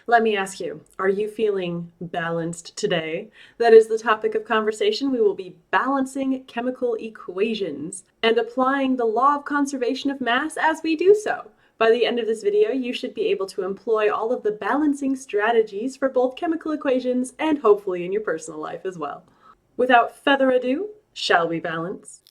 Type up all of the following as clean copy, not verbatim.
Let me ask you, are you feeling balanced today? That is the topic of conversation. We will be balancing chemical equations and applying the law of conservation of mass as we do so. By the end of this video, you should be able to employ all of the balancing strategies for both chemical equations and hopefully in your personal life as well. Without further ado, shall we balance?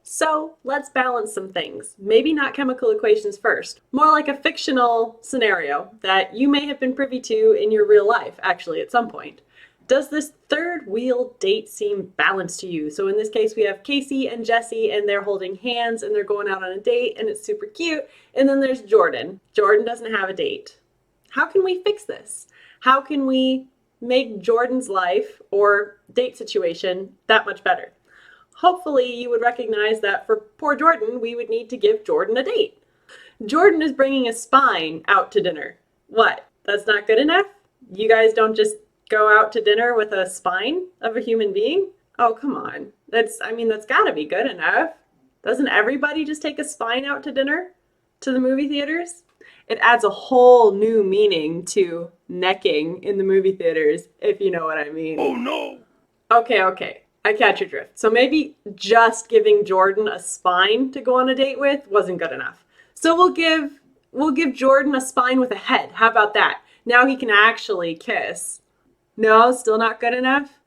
So let's balance some things. Maybe not chemical equations first, more like a fictional scenario that you may have been privy to in your real life, actually, at some point. Does this third wheel date seem balanced to you? So in this case, we have Casey and Jesse, and they're holding hands and they're going out on a date, and it's super cute. And then there's Jordan. Jordan doesn't have a date. How can we fix this? How can we make Jordan's life or date situation that much better? Hopefully you would recognize that for poor Jordan, we would need to give Jordan a date. Jordan is bringing a spine out to dinner. What? That's not good enough? You guys don't just go out to dinner with a spine of a human being? Oh, come on. That's gotta be good enough. Doesn't everybody just take a spine out to dinner? To the movie theaters? It adds a whole new meaning to necking in the movie theaters, if you know what I mean. Oh no! Okay. I catch your drift. So maybe just giving Jordan a spine to go on a date with wasn't good enough. So we'll give Jordan a spine with a head. How about that? Now he can actually kiss. No, still not good enough?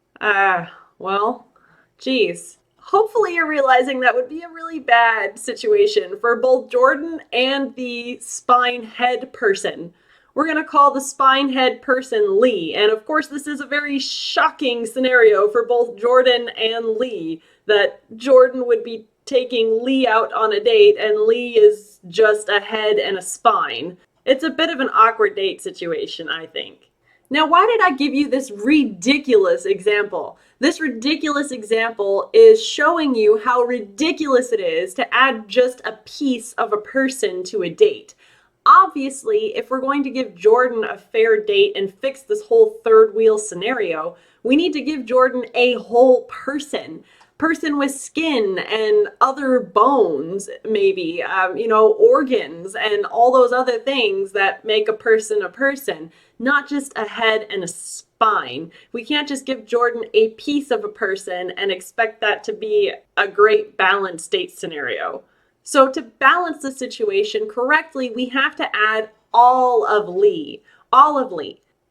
Well, geez. Hopefully you're realizing that would be a really bad situation for both Jordan and the spine head person. We're going to call the spine head person Lee. And of course, this is a very shocking scenario for both Jordan and Lee, that Jordan would be taking Lee out on a date and Lee is just a head and a spine. It's a bit of an awkward date situation, I think. Now, why did I give you this ridiculous example? This ridiculous example is showing you how ridiculous it is to add just a piece of a person to a date. Obviously, if we're going to give Jordan a fair date and fix this whole third wheel scenario, we need to give Jordan a whole person with skin and other bones, maybe, organs and all those other things that make a person, not just a head and a spine. We can't just give Jordan a piece of a person and expect that to be a great balanced date scenario. So to balance the situation correctly, we have to add all of Lee.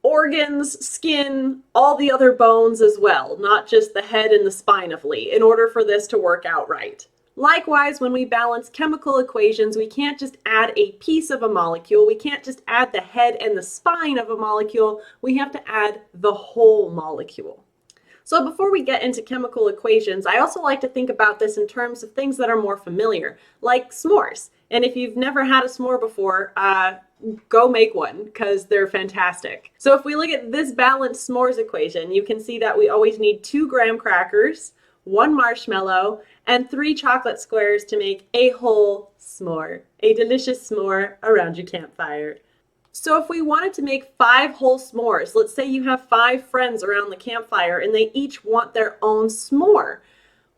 Organs, skin, all the other bones as well, not just the head and the spine of Lee, in order for this to work out right. Likewise, when we balance chemical equations, we can't just add a piece of a molecule. We can't just add the head and the spine of a molecule. We have to add the whole molecule. So before we get into chemical equations, I also like to think about this in terms of things that are more familiar, like s'mores. And if you've never had a s'more before, go make one, because they're fantastic. So if we look at this balanced s'mores equation, you can see that we always need 2 graham crackers, 1 marshmallow, and 3 chocolate squares to make a whole s'more, a delicious s'more around your campfire. So if we wanted to make 5 whole s'mores, let's say you have 5 friends around the campfire and they each want their own s'more.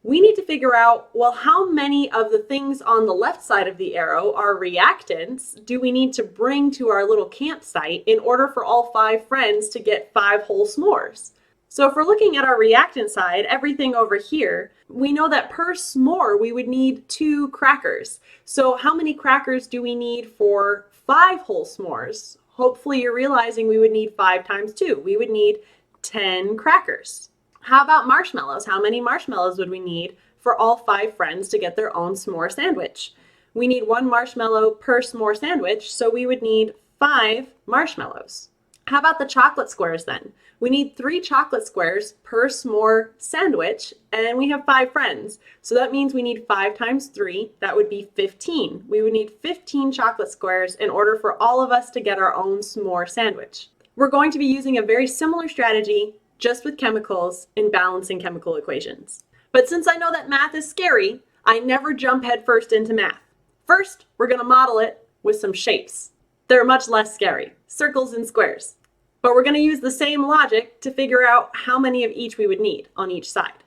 We need to figure out, well, how many of the things on the left side of the arrow are reactants do we need to bring to our little campsite in order for all 5 friends to get 5 whole s'mores? So if we're looking at our reactant side, everything over here, we know that per s'more we would need 2 crackers. So how many crackers do we need for 5 whole s'mores? Hopefully you're realizing we would need 5 times 2. We would need 10 crackers. How about marshmallows? How many marshmallows would we need for all 5 friends to get their own s'more sandwich? We need 1 marshmallow per s'more sandwich, so we would need 5 marshmallows. How about the chocolate squares then? We need 3 chocolate squares per s'more sandwich, and we have 5 friends. So that means we need 5 times 3, that would be 15. We would need 15 chocolate squares in order for all of us to get our own s'more sandwich. We're going to be using a very similar strategy, just with chemicals, in balancing chemical equations. But since I know that math is scary, I never jump headfirst into math. First, we're going to model it with some shapes. They're much less scary, circles and squares. But we're going to use the same logic to figure out how many of each we would need on each side.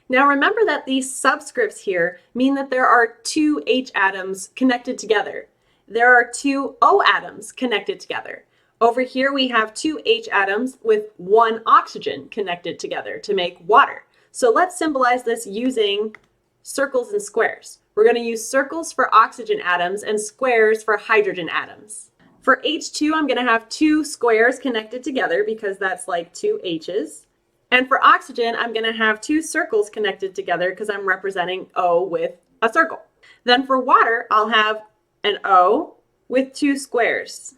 Now remember that these subscripts here mean that there are two H atoms connected together. There are two O atoms connected together. Over here we have two H atoms with one oxygen connected together to make water. So let's symbolize this using circles and squares. We're going to use circles for oxygen atoms and squares for hydrogen atoms. For H2, I'm going to have two squares connected together because that's like two H's. And for oxygen, I'm going to have two circles connected together because I'm representing O with a circle. Then for water, I'll have an O with two squares.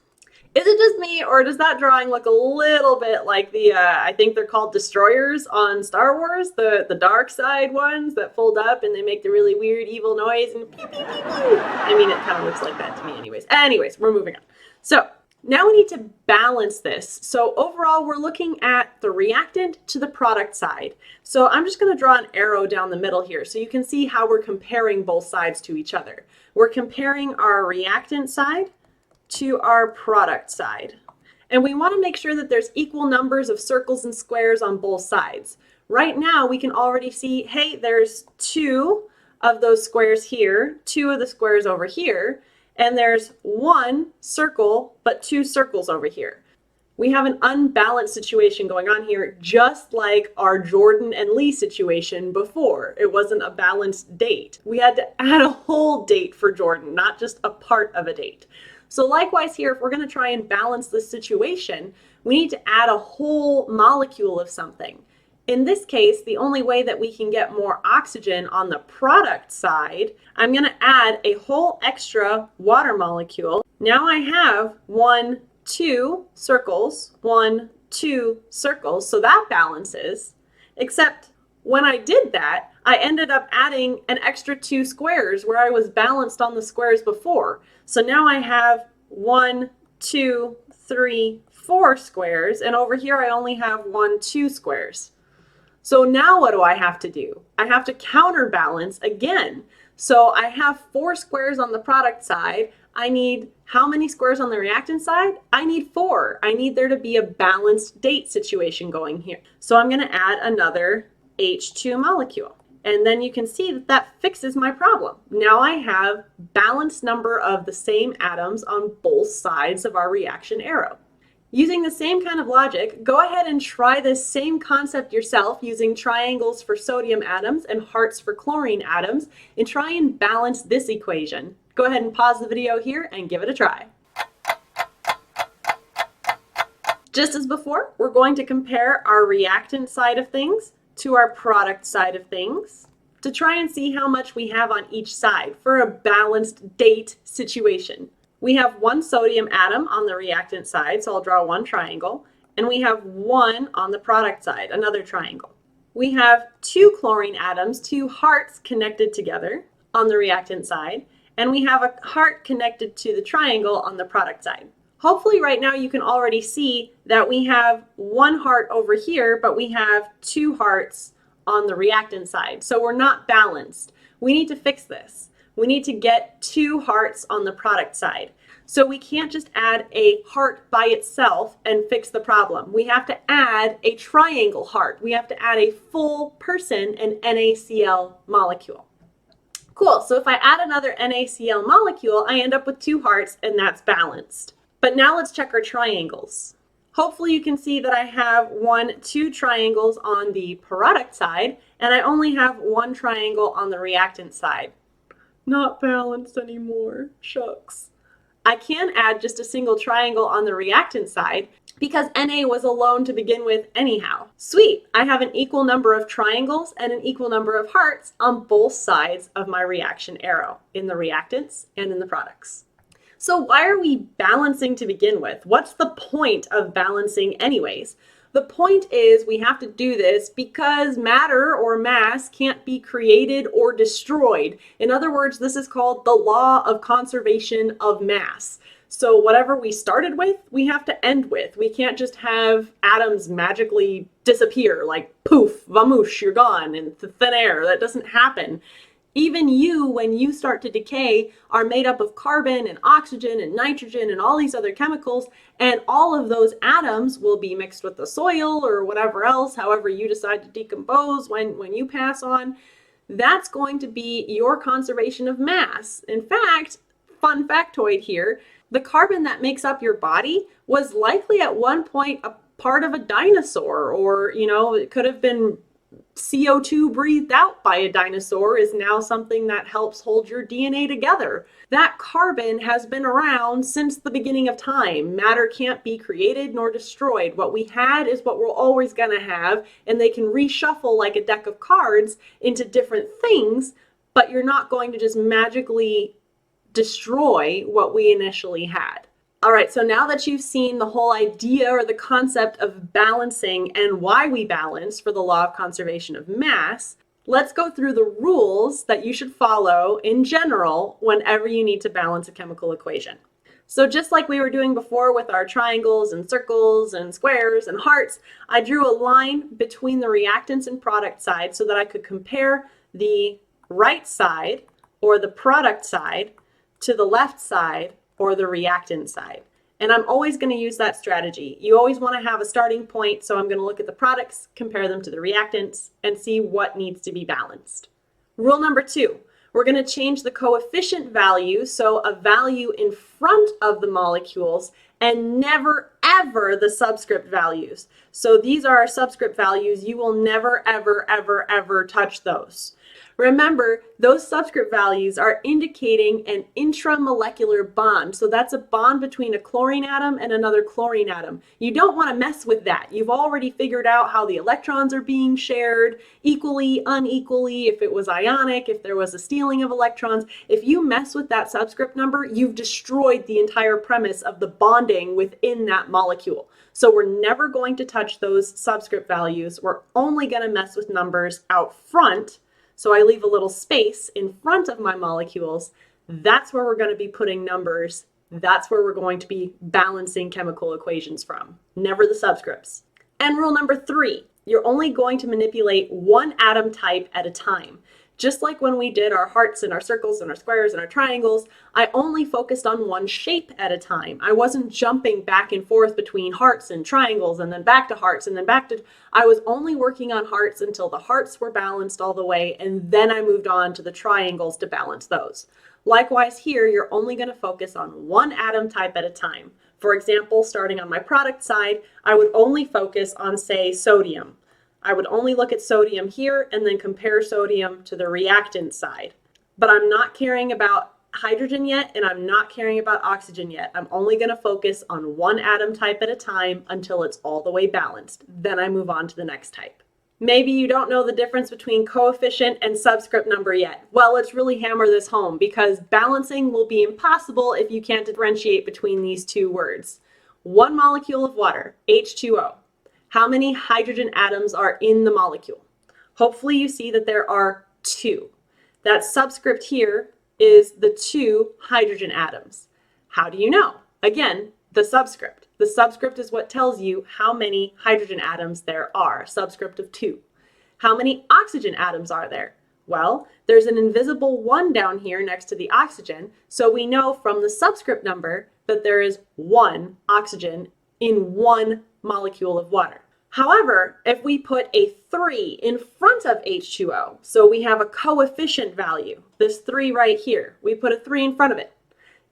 Is it just me, or does that drawing look a little bit like the, I think they're called destroyers on Star Wars, the dark side ones that fold up and they make the really weird evil noise and pew, pew, pew, pew. I mean, it kind of looks like that to me anyways. Anyways, we're moving on. So now we need to balance this. So overall, we're looking at the reactant to the product side. So I'm just going to draw an arrow down the middle here so you can see how we're comparing both sides to each other. We're comparing our reactant side to our product side. And we want to make sure that there's equal numbers of circles and squares on both sides. Right now, we can already see, hey, there's two of those squares here, two of the squares over here, and there's one circle, but two circles over here. We have an unbalanced situation going on here, just like our Jordan and Lee situation before. It wasn't a balanced date. We had to add a whole date for Jordan, not just a part of a date. So likewise here, if we're going to try and balance this situation, we need to add a whole molecule of something. In this case, the only way that we can get more oxygen on the product side, I'm going to add a whole extra water molecule. Now I have 1, 2 circles, 1, 2 circles, so that balances. Except when I did that, I ended up adding an extra 2 squares where I was balanced on the squares before. So now I have 1, 2, 3, 4 squares, and over here I only have 1, 2 squares. So now what do I have to do? I have to counterbalance again. So I have 4 squares on the product side. I need how many squares on the reactant side? I need 4. I need there to be a balanced date situation going here. So I'm going to add another H2 molecule. And then you can see that that fixes my problem. Now I have balanced number of the same atoms on both sides of our reaction arrow. Using the same kind of logic, go ahead and try this same concept yourself using triangles for sodium atoms and hearts for chlorine atoms, and try and balance this equation. Go ahead and pause the video here and give it a try. Just as before, we're going to compare our reactant side of things to our product side of things to try and see how much we have on each side for a balanced date situation. We have 1 sodium atom on the reactant side, so I'll draw 1 triangle, and we have 1 on the product side, another triangle. We have 2 chlorine atoms, 2 hearts connected together on the reactant side, and we have a heart connected to the triangle on the product side. Hopefully right now you can already see that we have 1 heart over here, but we have 2 hearts on the reactant side. So we're not balanced. We need to fix this. We need to get 2 hearts on the product side. So we can't just add a heart by itself and fix the problem. We have to add a triangle heart. We have to add a full person and NaCl molecule. Cool, so if I add another NaCl molecule, I end up with 2 hearts and that's balanced. But now let's check our triangles. Hopefully you can see that I have 2 triangles on the product side, and I only have 1 triangle on the reactant side. Not balanced anymore, shucks. I can add just a single triangle on the reactant side because Na was alone to begin with anyhow. Sweet, I have an equal number of triangles and an equal number of hearts on both sides of my reaction arrow, in the reactants and in the products. So why are we balancing to begin with? What's the point of balancing anyways? The point is we have to do this because matter or mass can't be created or destroyed. In other words, this is called the law of conservation of mass. So whatever we started with, we have to end with. We can't just have atoms magically disappear like poof, vamoosh, you're gone, in thin air. That doesn't happen. Even you, when you start to decay, are made up of carbon and oxygen and nitrogen and all these other chemicals, and all of those atoms will be mixed with the soil or whatever else, however you decide to decompose when you pass on. That's going to be your conservation of mass. In fact, fun factoid here, the carbon that makes up your body was likely at one point a part of a dinosaur, or, it could have been CO2 breathed out by a dinosaur is now something that helps hold your DNA together. That carbon has been around since the beginning of time. Matter can't be created nor destroyed. What we had is what we're always going to have, and they can reshuffle like a deck of cards into different things, but you're not going to just magically destroy what we initially had. All right, so now that you've seen the whole idea or the concept of balancing and why we balance for the law of conservation of mass, let's go through the rules that you should follow in general whenever you need to balance a chemical equation. So just like we were doing before with our triangles and circles and squares and hearts, I drew a line between the reactants and product side so that I could compare the right side or the product side to the left side or the reactant side. And I'm always going to use that strategy. You always want to have a starting point, so I'm going to look at the products, compare them to the reactants, and see what needs to be balanced. Rule number 2, we're going to change the coefficient value, so a value in front of the molecules, and never ever the subscript values. So these are our subscript values. You will never, ever, ever, ever touch those. Remember, those subscript values are indicating an intramolecular bond. So that's a bond between a chlorine atom and another chlorine atom. You don't want to mess with that. You've already figured out how the electrons are being shared equally, unequally, if it was ionic, if there was a stealing of electrons. If you mess with that subscript number, you've destroyed the entire premise of the bonding within that molecule. So we're never going to touch those subscript values. We're only going to mess with numbers out front. So I leave a little space in front of my molecules. That's where we're going to be putting numbers. That's where we're going to be balancing chemical equations from, never the subscripts. And rule number 3, you're only going to manipulate one atom type at a time. Just like when we did our hearts and our circles and our squares and our triangles, I only focused on one shape at a time. I wasn't jumping back and forth between hearts and triangles and then back to hearts and then back to... I was only working on hearts until the hearts were balanced all the way, and then I moved on to the triangles to balance those. Likewise here, you're only going to focus on one atom type at a time. For example, starting on my product side, I would only focus on, say, sodium. I would only look at sodium here and then compare sodium to the reactant side. But I'm not caring about hydrogen yet, and I'm not caring about oxygen yet. I'm only going to focus on one atom type at a time until it's all the way balanced. Then I move on to the next type. Maybe you don't know the difference between coefficient and subscript number yet. Well, let's really hammer this home, because balancing will be impossible if you can't differentiate between these two words. One molecule of water, H2O. How many hydrogen atoms are in the molecule? Hopefully you see that there are 2. That subscript here is the 2 hydrogen atoms. How do you know? Again, the subscript. The subscript is what tells you how many hydrogen atoms there are, a subscript of 2. How many oxygen atoms are there? Well, there's an invisible 1 down here next to the oxygen, so we know from the subscript number that there is 1 oxygen in 1 molecule of water. However, if we put a 3 in front of H2O, so we have a coefficient value, this 3 right here, we put a 3 in front of it.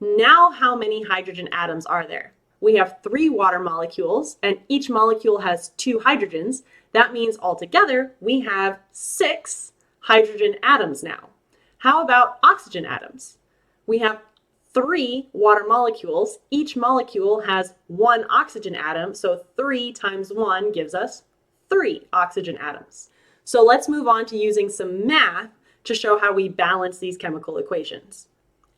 Now how many hydrogen atoms are there? We have 3 water molecules, and each molecule has 2 hydrogens. That means altogether we have 6 hydrogen atoms now. How about oxygen atoms? We have 3 water molecules. Each molecule has 1 oxygen atom, so 3 times 1 gives us 3 oxygen atoms. So let's move on to using some math to show how we balance these chemical equations.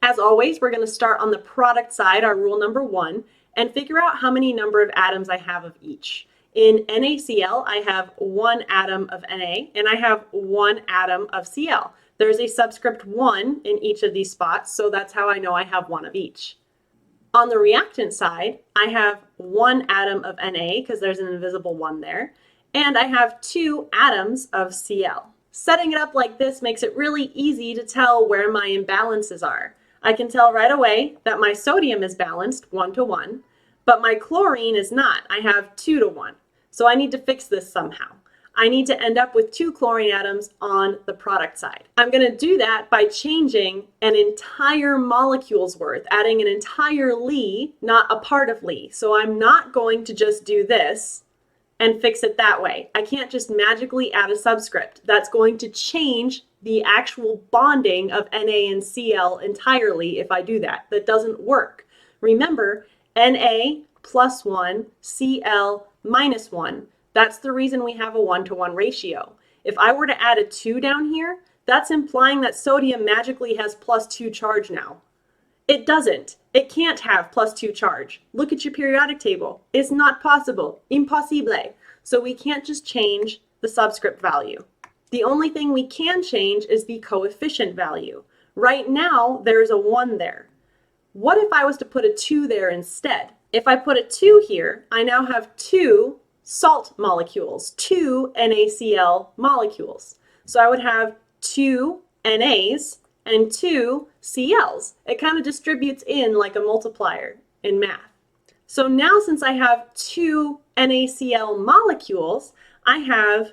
As always, we're going to start on the product side, our rule number 1, and figure out how many number of atoms I have of each. In NaCl, I have 1 atom of Na, and I have 1 atom of Cl. There's a subscript 1 in each of these spots, so that's how I know I have 1 of each. On the reactant side, I have 1 atom of Na, because there's an invisible 1 there, and I have 2 atoms of Cl. Setting it up like this makes it really easy to tell where my imbalances are. I can tell right away that my sodium is balanced 1-to-1, but my chlorine is not. I have 2-to-1. So I need to fix this somehow. I need to end up with 2 chlorine atoms on the product side. I'm going to do that by changing an entire molecule's worth, adding an entire Li, not a part of Li. So I'm not going to just do this and fix it that way. I can't just magically add a subscript. That's going to change the actual bonding of Na and Cl entirely if I do that. That doesn't work. Remember, Na plus 1, Cl minus 1. That's the reason we have a 1-to-1 ratio. If I were to add a 2 down here, that's implying that sodium magically has plus 2 charge now. It doesn't. It can't have plus 2 charge. Look at your periodic table. It's not possible. Impossible. So we can't just change the subscript value. The only thing we can change is the coefficient value. Right now, there's a 1 there. What if I was to put a 2 there instead? If I put a 2 here, I now have 2 salt molecules, 2 NaCl molecules. So I would have 2 NAs and 2 Cls. It kind of distributes in like a multiplier in math. So now since I have 2 NaCl molecules, I have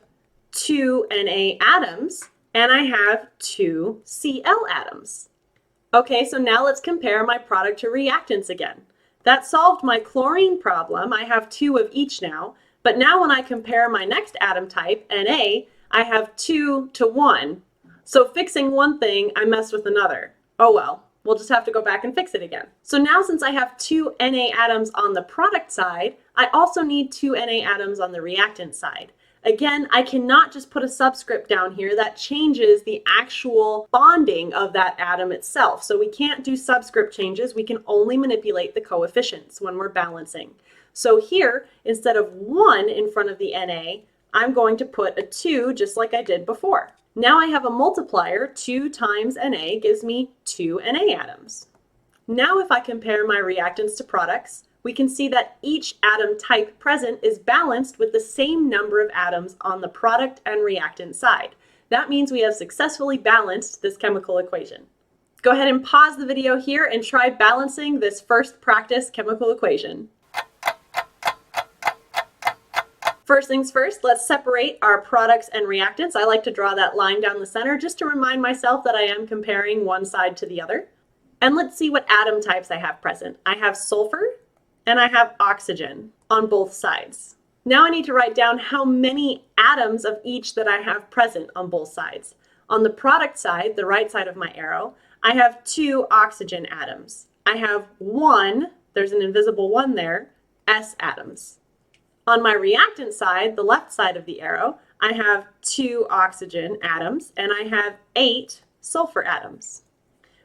2 Na atoms and I have 2 Cl atoms. Okay, so now let's compare my product to reactants again. That solved my chlorine problem. I have 2 of each now. But now when I compare my next atom type, Na, I have 2-to-1. So fixing one thing, I mess with another. Oh well, we'll just have to go back and fix it again. So now since I have 2 Na atoms on the product side, I also need 2 Na atoms on the reactant side. Again, I cannot just put a subscript down here. That changes the actual bonding of that atom itself. So we can't do subscript changes. We can only manipulate the coefficients when we're balancing. So here, instead of 1 in front of the Na, I'm going to put a 2 just like I did before. Now I have a multiplier. 2 times Na gives me 2 Na atoms. Now if I compare my reactants to products, we can see that each atom type present is balanced with the same number of atoms on the product and reactant side. That means we have successfully balanced this chemical equation. Go ahead and pause the video here and try balancing this first practice chemical equation. First things first, let's separate our products and reactants. I like to draw that line down the center just to remind myself that I am comparing one side to the other. And let's see what atom types I have present. I have sulfur and I have oxygen on both sides. Now I need to write down how many atoms of each that I have present on both sides. On the product side, the right side of my arrow, I have 2 oxygen atoms. I have 1, there's an invisible 1 there, S atoms. On my reactant side, the left side of the arrow, I have 2 oxygen atoms and I have 8 sulfur atoms.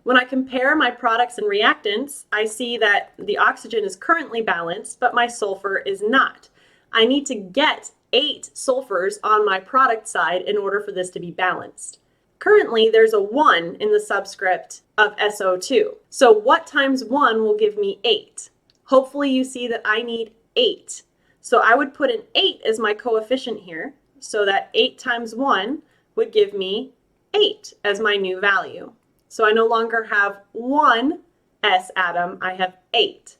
When I compare my products and reactants, I see that the oxygen is currently balanced, but my sulfur is not. I need to get 8 sulfurs on my product side in order for this to be balanced. Currently, there's a 1 in the subscript of SO2. So what times 1 will give me 8? Hopefully you see that I need 8. So I would put an 8 as my coefficient here, so that 8 times 1 would give me 8 as my new value. So I no longer have 1 S atom, I have 8.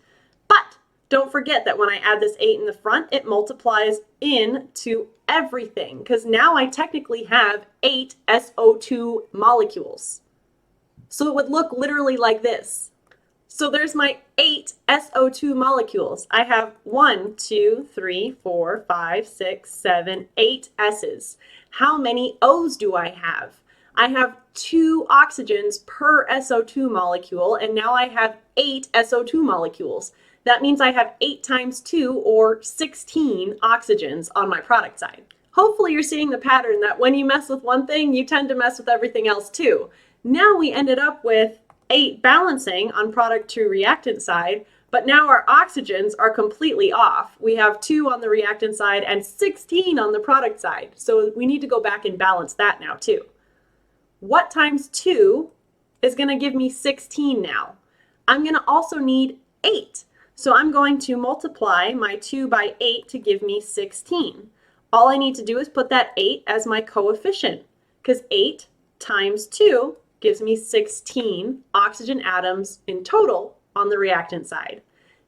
But don't forget that when I add this 8 in the front, it multiplies into everything, because now I technically have 8 SO2 molecules. So it would look literally like this. So there's my 8 SO2 molecules. I have 1, 2, 3, 4, 5, 6, 7, 8 S's. How many O's do I have? I have 2 oxygens per SO2 molecule, and now I have 8 SO2 molecules. That means I have 8 times 2, or 16 oxygens on my product side. Hopefully you're seeing the pattern that when you mess with one thing, you tend to mess with everything else too. Now we ended up with 8 balancing on product to reactant side, but now our oxygens are completely off. We have 2 on the reactant side and 16 on the product side. So we need to go back and balance that now too. What times 2 is going to give me 16 now? I'm going to also need 8. So I'm going to multiply my 2 by 8 to give me 16. All I need to do is put that 8 as my coefficient, because 8 times 2 gives me 16 oxygen atoms in total on the reactant side.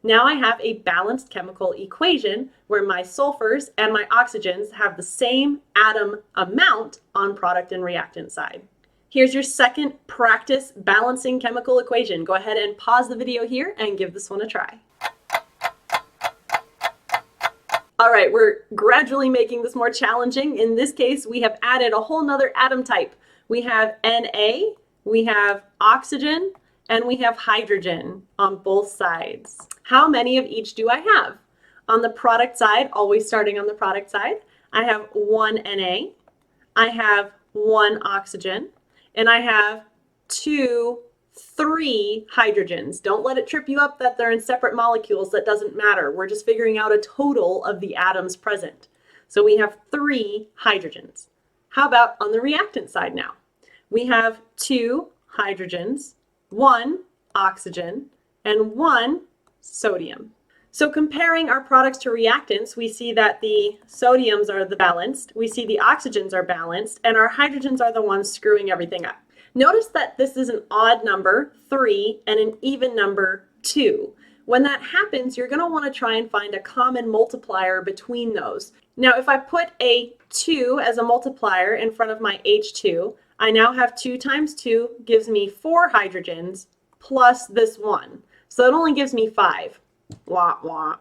Now I have a balanced chemical equation where my sulfurs and my oxygens have the same atom amount on product and reactant side. Here's your second practice balancing chemical equation. Go ahead and pause the video here and give this one a try. All right, we're gradually making this more challenging. In this case, we have added a whole nother atom type. We have Na, we have oxygen, and we have hydrogen on both sides. How many of each do I have? On the product side, always starting on the product side, I have 1 Na, I have 1 oxygen, and I have 3 hydrogens. Don't let it trip you up that they're in separate molecules. That doesn't matter. We're just figuring out a total of the atoms present. So we have 3 hydrogens. How about on the reactant side now? We have 2 hydrogens, 1 oxygen, and 1 sodium. So comparing our products to reactants, we see that the sodiums are the balanced, we see the oxygens are balanced, and our hydrogens are the ones screwing everything up. Notice that this is an odd number, 3, and an even number, 2. When that happens, you're going to want to try and find a common multiplier between those. Now, if I put a 2 as a multiplier in front of my H2, I now have 2 times 2 gives me 4 hydrogens plus this 1. So it only gives me 5. Wah, wah.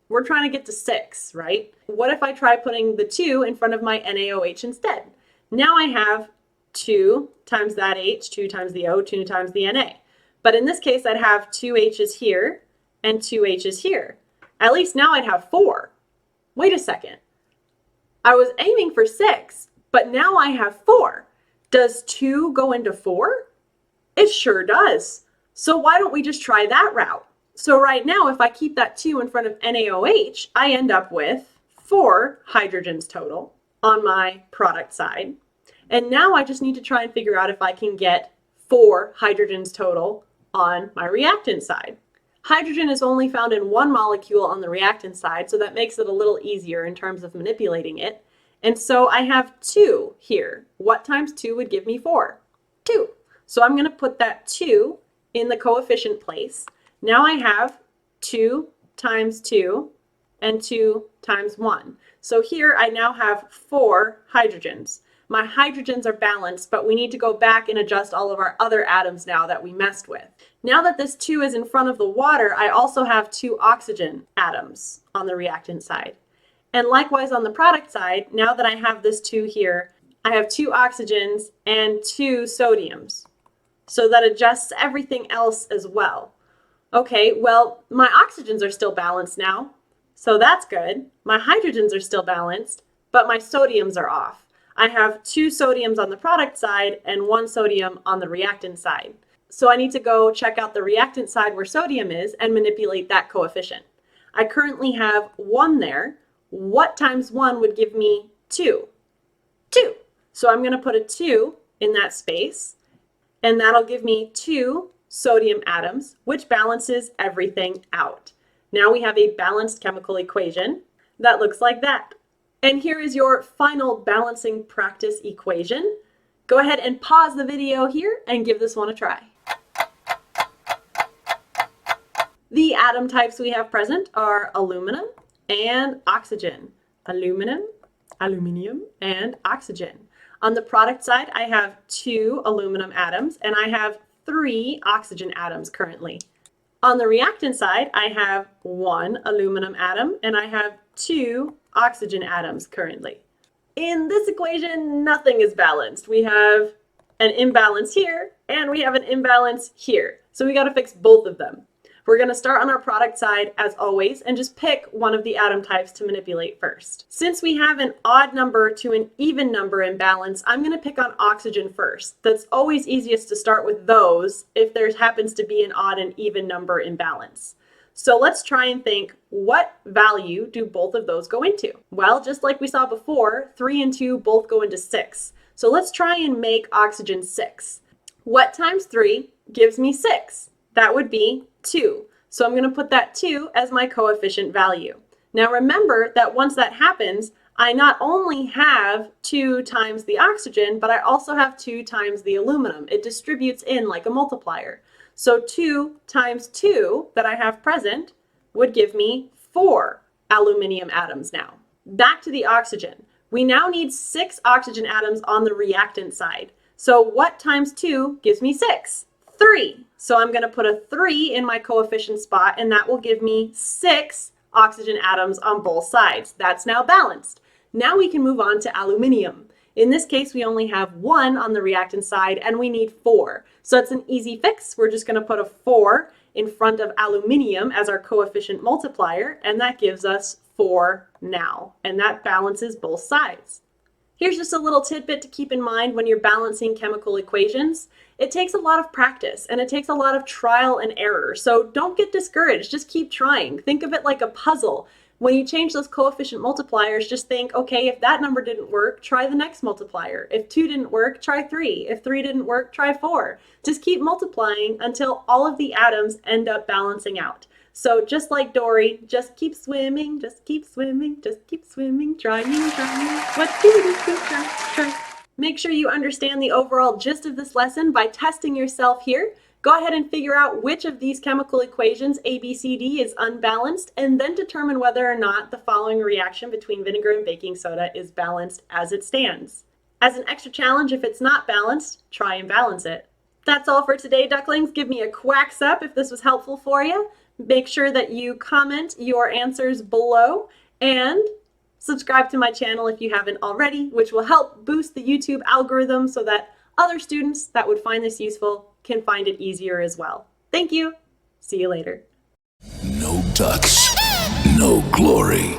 We're trying to get to 6, right? What if I try putting the 2 in front of my NaOH instead? Now I have 2 times that H, 2 times the O, 2 times the Na. But in this case, I'd have 2 H's here and 2 H's here. At least now I'd have 4. Wait a second. I was aiming for 6, but now I have 4. Does 2 go into 4? It sure does. So why don't we just try that route? So right now, if I keep that 2 in front of NaOH, I end up with 4 hydrogens total on my product side. And now I just need to try and figure out if I can get 4 hydrogens total on my reactant side. Hydrogen is only found in 1 molecule on the reactant side, so that makes it a little easier in terms of manipulating it. And so I have 2 here. What times 2 would give me 4? 2. So I'm going to put that 2 in the coefficient place. Now I have 2 times 2 and 2 times 1. So here I now have 4 hydrogens. My hydrogens are balanced, but we need to go back and adjust all of our other atoms now that we messed with. Now that this 2 is in front of the water, I also have 2 oxygen atoms on the reactant side. And likewise on the product side, now that I have this 2 here, I have 2 oxygens and 2 sodiums. So that adjusts everything else as well. Okay, well, my oxygens are still balanced now, so that's good. My hydrogens are still balanced, but my sodiums are off. I have 2 sodiums on the product side and 1 sodium on the reactant side. So I need to go check out the reactant side where sodium is and manipulate that coefficient. I currently have 1 there. What times 1 would give me 2? 2. So I'm going to put a 2 in that space, and that'll give me 2 sodium atoms, which balances everything out. Now we have a balanced chemical equation that looks like that. And here is your final balancing practice equation. Go ahead and pause the video here and give this one a try. The atom types we have present are aluminum and oxygen. Aluminum, aluminium, and oxygen. On the product side, I have 2 aluminum atoms and I have 3 oxygen atoms currently. On the reactant side, I have 1 aluminum atom and I have 2 oxygen atoms currently. In this equation, nothing is balanced. We have an imbalance here and we have an imbalance here. So we got to fix both of them. We're going to start on our product side as always and just pick one of the atom types to manipulate first. Since we have an odd number to an even number in balance, I'm going to pick on oxygen first. That's always easiest to start with those if there happens to be an odd and even number in balance. So let's try and think, what value do both of those go into? Well, just like we saw before, 3 and 2 both go into 6. So let's try and make oxygen 6. What times 3 gives me 6? That would be 2. So I'm going to put that 2 as my coefficient value. Now remember that once that happens, I not only have 2 times the oxygen, but I also have 2 times the aluminum. It distributes in like a multiplier. So 2 times 2 that I have present would give me 4 aluminium atoms now. Back to the oxygen. We now need 6 oxygen atoms on the reactant side. So what times 2 gives me 6? 3. So I'm going to put a 3 in my coefficient spot, and that will give me 6 oxygen atoms on both sides. That's now balanced. Now we can move on to aluminium. In this case, we only have 1 on the reactant side, and we need 4. So it's an easy fix. We're just going to put a 4 in front of aluminium as our coefficient multiplier, and that gives us 4 now. And that balances both sides. Here's just a little tidbit to keep in mind when you're balancing chemical equations. It takes a lot of practice and it takes a lot of trial and error. So don't get discouraged, just keep trying. Think of it like a puzzle. When you change those coefficient multipliers, just think, okay, if that number didn't work, try the next multiplier. If 2 didn't work, try 3. If 3 didn't work, try 4. Just keep multiplying until all of the atoms end up balancing out. So just like Dory, just keep swimming, just keep swimming, just keep swimming, trying. What do you do? Try. Make sure you understand the overall gist of this lesson by testing yourself here. Go ahead and figure out which of these chemical equations, A, B, C, D, is unbalanced, and then determine whether or not the following reaction between vinegar and baking soda is balanced as it stands. As an extra challenge, if it's not balanced, try and balance it. That's all for today, ducklings. Give me a quacks up if this was helpful for you. Make sure that you comment your answers below and subscribe to my channel if you haven't already, which will help boost the YouTube algorithm so that other students that would find this useful can find it easier as well. Thank you. See you later. No ducks, no glory.